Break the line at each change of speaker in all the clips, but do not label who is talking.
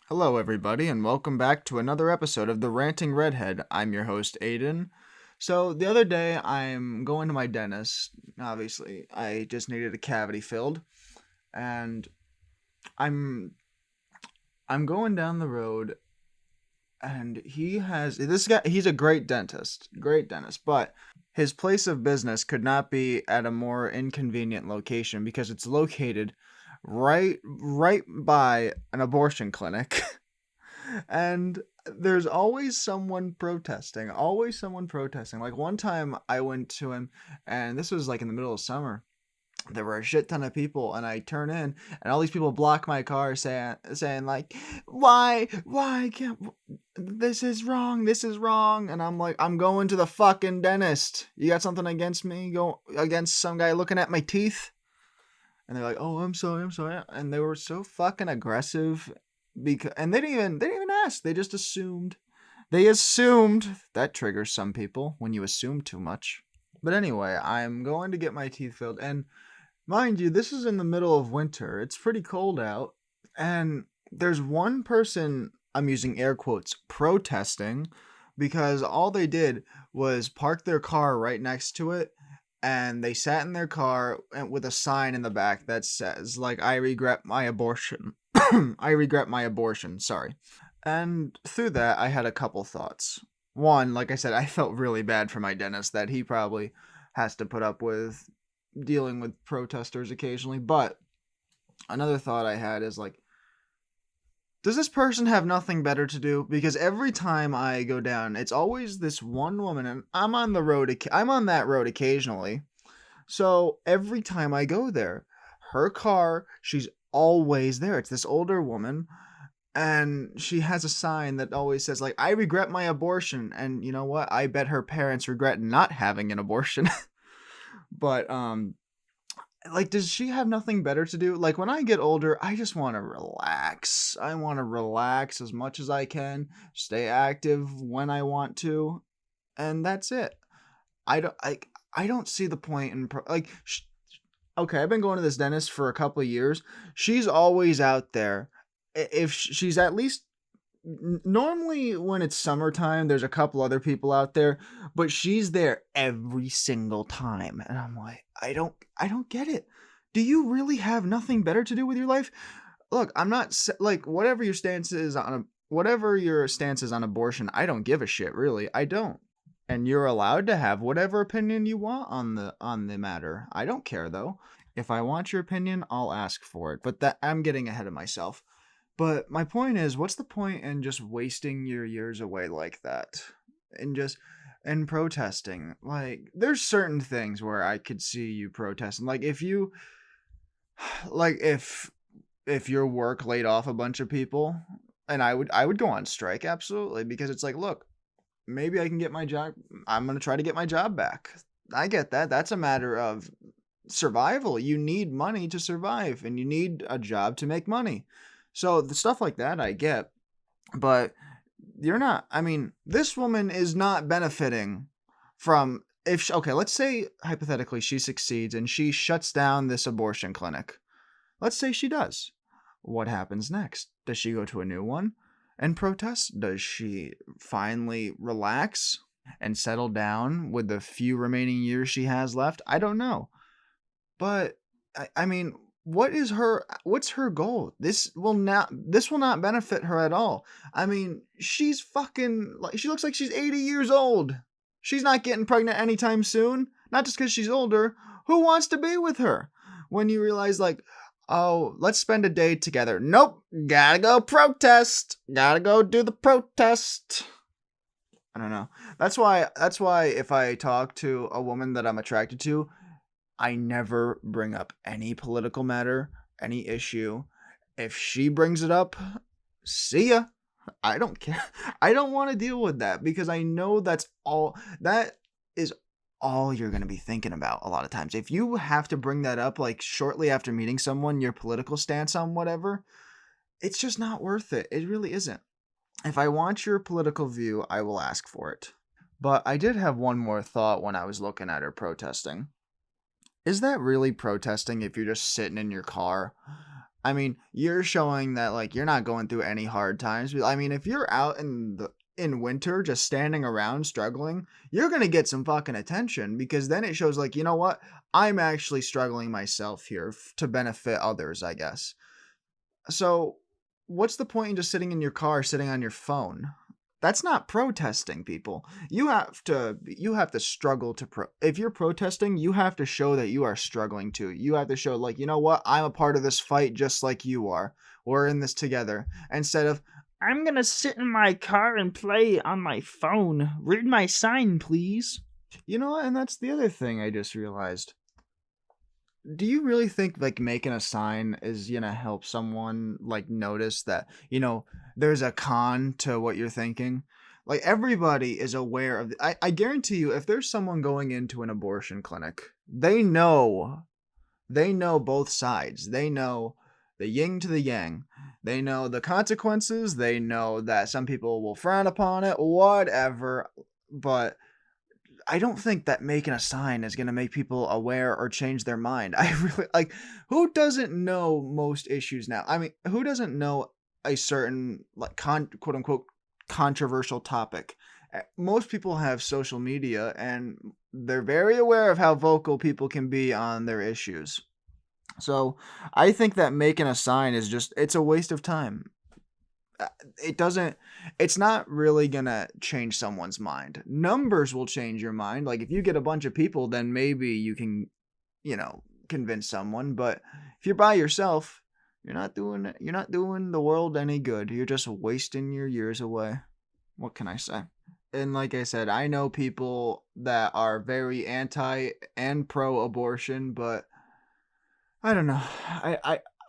Hello, everybody, and welcome back to another episode of The Ranting Redhead. I'm your host, Aiden. So, the other day, I'm going to my dentist. Obviously, I just needed a cavity filled, and I'm I'm going down the road, and he has this guy. He's a great dentist, but his place of business could not be at a more inconvenient location because it's located right by an abortion clinic. And there's always someone protesting. Like one time I went to him, and this was like in the middle of summer. There were a shit ton of people, and I turn in, and all these people block my car, saying like, why can't this is wrong, and I'm like, I'm going to the fucking dentist. You got something against me? Go against some guy looking at my teeth? And they're like, "Oh, I'm sorry," and they were so fucking aggressive because, and they didn't even ask. They just assumed. They assumed that triggers some people when you assume too much. But anyway, I'm going to get my teeth filled, and mind you, this is in the middle of winter. It's pretty cold out, and there's one person, I'm using air quotes, protesting because all they did was park their car right next to it, and they sat in their car with a sign in the back that says like, I regret my abortion. I regret my abortion, sorry. And through that, I had a couple thoughts. One, like I said, I felt really bad for my dentist that he probably has to put up with dealing with protesters occasionally. But another thought I had is like, does this person have nothing better to do? Because every time I go down, it's always this one woman, and I'm on the road. I'm on that road occasionally. So every time I go there, her car, she's always there. It's this older woman, and she has a sign that always says like, I regret my abortion. And you know what? I bet her parents regret not having an abortion. But like, does she have nothing better to do? Like, when I get older, I just want to relax. I want to relax as much as I can, stay active when I want to, and that's it. I don't see the point in okay, I've been going to this dentist for a couple of years. She's always out there. If she's at least normally when it's summertime, there's a couple other people out there, but she's there every single time, and I'm like, I don't get it. Do you really have nothing better to do with your life? Look, I'm not like, whatever your stance is on abortion, I don't give a shit, really. I don't. And you're allowed to have whatever opinion you want on the matter. I don't care though. If I want your opinion, I'll ask for it. But that, I'm getting ahead of myself. But my point is, what's the point in just wasting your years away like that? And just and protesting. Like, there's certain things where I could see you protesting. Like if you like if your work laid off a bunch of people, and I would go on strike, absolutely, because it's like, look, maybe I can get my job. I'm going to try to get my job back. I get that. That's a matter of survival. You need money to survive, and you need a job to make money. So the stuff like that I get, but you're not. I mean, this woman is not benefiting from, if she, okay, let's say hypothetically she succeeds and she shuts down this abortion clinic. Let's say she does. What happens next? Does she go to a new one and protest? Does she finally relax and settle down with the few remaining years she has left? I don't know. But I mean, what's her goal? This will not benefit her at all. I mean, she's fucking, like, she looks like she's 80 years old. She's not getting pregnant anytime soon. Not just because she's older. Who wants to be with her? When you realize, like, oh, let's spend a day together. Nope, gotta go protest. Gotta go do the protest. I don't know. That's why if I talk to a woman that I'm attracted to, I never bring up any political matter, any issue. If she brings it up, see ya. I don't care. I don't want to deal with that because I know that is all you're going to be thinking about a lot of times. If you have to bring that up like shortly after meeting someone, your political stance on whatever, it's just not worth it. It really isn't. If I want your political view, I will ask for it. But I did have one more thought when I was looking at her protesting. Is that really protesting if you're just sitting in your car I mean, you're showing that like you're not going through any hard times. I mean, if you're out in winter just standing around struggling, you're going to get some fucking attention because then it shows like, you know what? I'm actually struggling myself here to benefit others, I guess. So, what's the point in just sitting in your car sitting on your phone? That's not protesting, people. You have to struggle to if you're protesting, you have to show that you are struggling too. You have to show like, you know what? I'm a part of this fight just like you are. We're in this together. Instead of I'm going to sit in my car and play on my phone. Read my sign, please. You know what? And that's the other thing I just realized. Do you really think like making a sign is gonna help someone like notice that, there's a con to what you're thinking? Like everybody is aware of I guarantee you if there's someone going into an abortion clinic, they know both sides. They know the yin to the yang. They know the consequences. They know that some people will frown upon it, whatever. But I don't think that making a sign is going to make people aware or change their mind. I really like who doesn't know most issues now? I mean, who doesn't know a certain like quote unquote controversial topic? Most people have social media and they're very aware of how vocal people can be on their issues. So, I think that making a sign is just it's a waste of time. It doesn't it's not really gonna change someone's mind. Numbers will change your mind. Like if you get a bunch of people, then maybe you can, convince someone. But if you're by yourself, you're not doing the world any good. You're just wasting your years away. What can I say? And like I said, I know people that are very anti and pro abortion, but I don't know.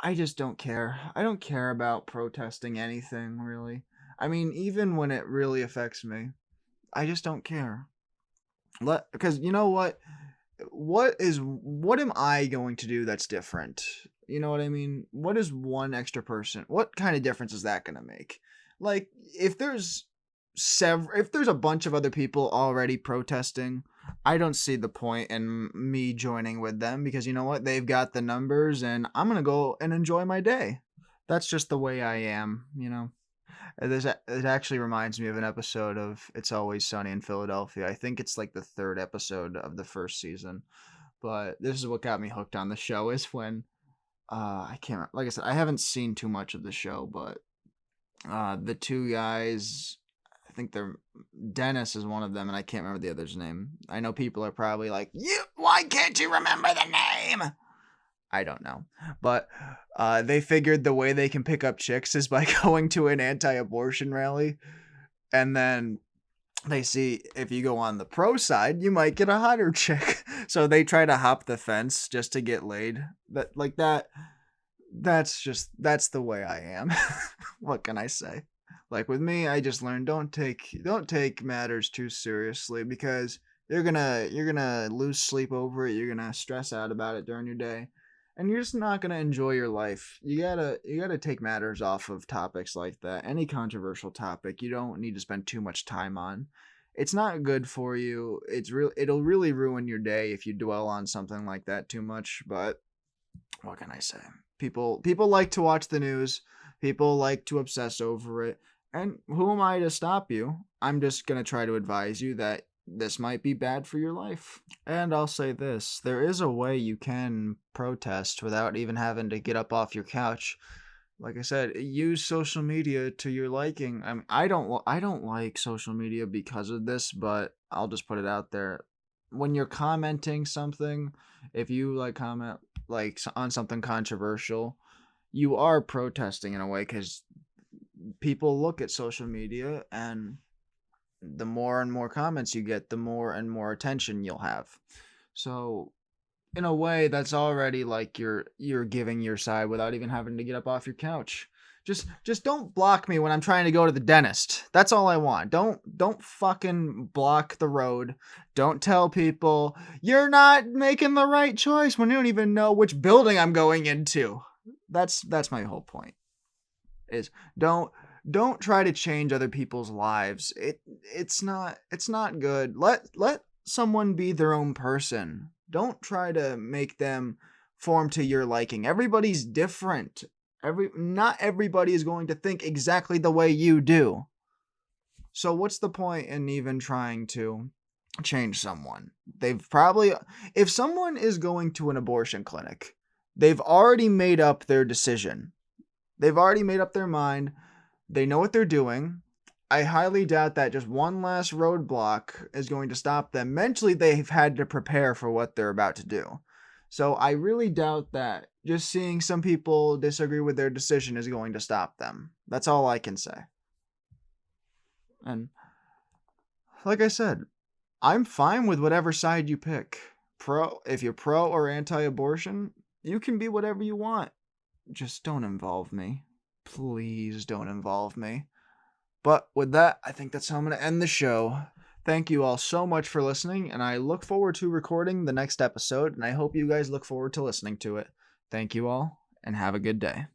I just don't care. I don't care about protesting anything really. I mean, even when it really affects me, I just don't care. Because you know what? What am I going to do that's different? You know what I mean? What is one extra person? What kind of difference is that going to make? Like if there's a bunch of other people already protesting, I don't see the point in me joining with them because you know what? They've got the numbers and I'm going to go and enjoy my day. That's just the way I am. It actually reminds me of an episode of It's Always Sunny in Philadelphia. I think it's like the third episode of the first season. But this is what got me hooked on the show is when I can't like I said I haven't seen too much of the show, but the two guys, I think they're Dennis is one of them and I can't remember the other's name. I know people are probably like, "You why can't you remember the name?" I don't know. But they figured the way they can pick up chicks is by going to an anti-abortion rally. And then they see if you go on the pro side, you might get a hotter chick. So they try to hop the fence just to get laid. That's the way I am. What can I say? Like with me, I just learned don't take matters too seriously because you're gonna lose sleep over it. You're gonna stress out about it during your day and you're just not gonna enjoy your life. You gotta take matters off of topics like that. Any controversial topic, you don't need to spend too much time on. It's not good for you. It'll really ruin your day if you dwell on something like that too much. But what can I say? People like to watch the news. People like to obsess over it. And who am I to stop you? I'm just gonna try to advise you that this might be bad for your life. And I'll say this, there is a way you can protest without even having to get up off your couch. Like I said, use social media to your liking. I don't like social media because of this, but I'll just put it out there. When you're commenting something, if you like comment like on something controversial, you are protesting in a way cuz people look at social media and the more and more comments you get, the more and more attention you'll have. So, in a way, that's already like you're giving your side without even having to get up off your couch. Just don't block me when I'm trying to go to the dentist. That's all I want. Don't fucking block the road. Don't tell people you're not making the right choice when you don't even know which building I'm going into. That's my whole point. Is don't try to change other people's lives. It's not good. Let someone be their own person. Don't try to make them form to your liking. Everybody's different. Not everybody is going to think exactly the way you do. So what's the point in even trying to change someone? They've probably, if someone is going to an abortion clinic, they've already made up their decision. They've already made up their mind. They know what they're doing. I highly doubt that just one last roadblock is going to stop them. Mentally, they've had to prepare for what they're about to do. So I really doubt that just seeing some people disagree with their decision is going to stop them. That's all I can say. And like I said, I'm fine with whatever side you pick. If you're pro or anti-abortion, you can be whatever you want. Just don't involve me. Please don't involve me. But with that, I think that's how I'm going to end the show. Thank you all so much for listening, and I look forward to recording the next episode, and I hope you guys look forward to listening to it. Thank you all, and have a good day.